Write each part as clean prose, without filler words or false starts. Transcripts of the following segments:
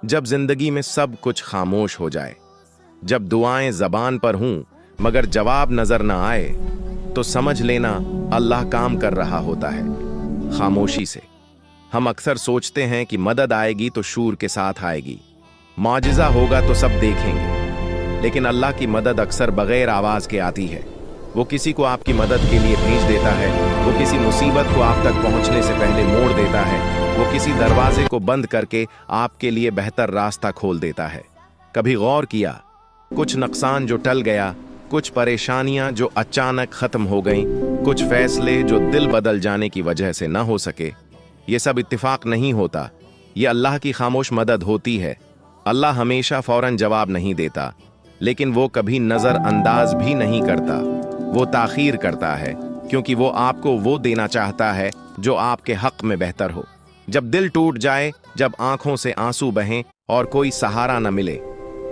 जब जिंदगी में सब कुछ खामोश हो जाए, जब दुआएं जबान पर हों मगर जवाब नजर ना आए, तो समझ लेना अल्लाह काम कर रहा होता है खामोशी से। हम अक्सर सोचते हैं कि मदद आएगी तो शूर के साथ आएगी, मौजिज़ा होगा तो सब देखेंगे, लेकिन अल्लाह की मदद अक्सर बगैर आवाज़ के आती है। वो किसी को आपकी मदद के लिए भेज देता है, वो किसी मुसीबत को आप तक पहुंचने से पहले मोड़ देता है, वो किसी दरवाजे को बंद करके आपके लिए बेहतर रास्ता खोल देता है। कभी गौर किया, कुछ नुकसान जो टल गया, कुछ परेशानियां जो अचानक खत्म हो गईं, कुछ फैसले जो दिल बदल जाने की वजह से न हो सके, ये सब इत्तेफाक नहीं होता, ये अल्लाह की खामोश मदद होती है। अल्लाह हमेशा फौरन जवाब नहीं देता, लेकिन वो कभी नज़रअंदाज भी नहीं करता। वो ताखीर करता है, क्योंकि वो आपको वो देना चाहता है जो आपके हक में बेहतर हो। जब दिल टूट जाए, जब आंखों से आंसू बहें और कोई सहारा न मिले,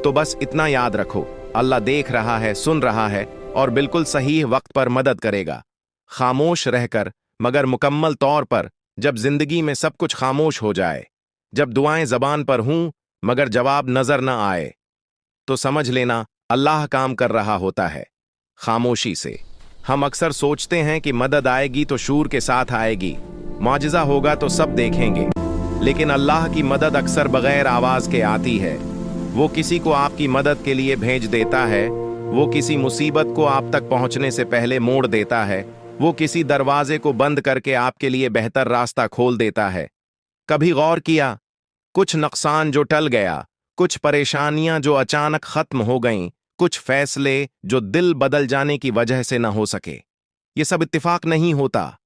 तो बस इतना याद रखो, अल्लाह देख रहा है, सुन रहा है और बिल्कुल सही वक्त पर मदद करेगा। खामोश रहकर मगर मुकम्मल तौर पर जब जिंदगी में सब कुछ खामोश हो जाए, जब दुआएं जबान पर हों मगर जवाब नजर न आए, तो समझ लेना अल्लाह काम कर रहा होता है खामोशी से। हम अक्सर सोचते हैं कि मदद आएगी तो शूर के साथ आएगी, मौजिज़ा होगा तो सब देखेंगे, लेकिन अल्लाह की मदद अक्सर बगैर आवाज के आती है। वो किसी को आपकी मदद के लिए भेज देता है, वो किसी मुसीबत को आप तक पहुंचने से पहले मोड़ देता है, वो किसी दरवाजे को बंद करके आपके लिए बेहतर रास्ता खोल देता है। कभी गौर किया, कुछ नुकसान जो टल गया, कुछ परेशानियां जो अचानक खत्म हो गईं, कुछ फैसले जो दिल बदल जाने की वजह से न हो सके, ये सब इत्तेफाक नहीं होता,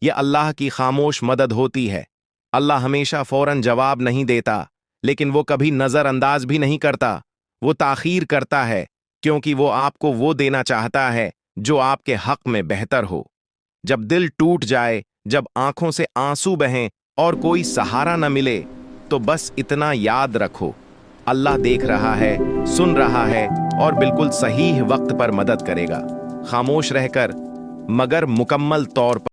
ये अल्लाह की खामोश मदद होती है। अल्लाह हमेशा फौरन जवाब नहीं देता, लेकिन वो कभी नजरअंदाज भी नहीं करता। वो ताखीर करता है, क्योंकि वो आपको वो देना चाहता है जो आपके हक में बेहतर हो। जब दिल टूट जाए, जब आंखों से आंसू बहें और कोई सहारा न मिले, तो बस इतना याद रखो, अल्लाह देख रहा है, सुन रहा है और बिल्कुल सही वक्त पर मदद करेगा। खामोश रहकर मगर मुकम्मल तौर पर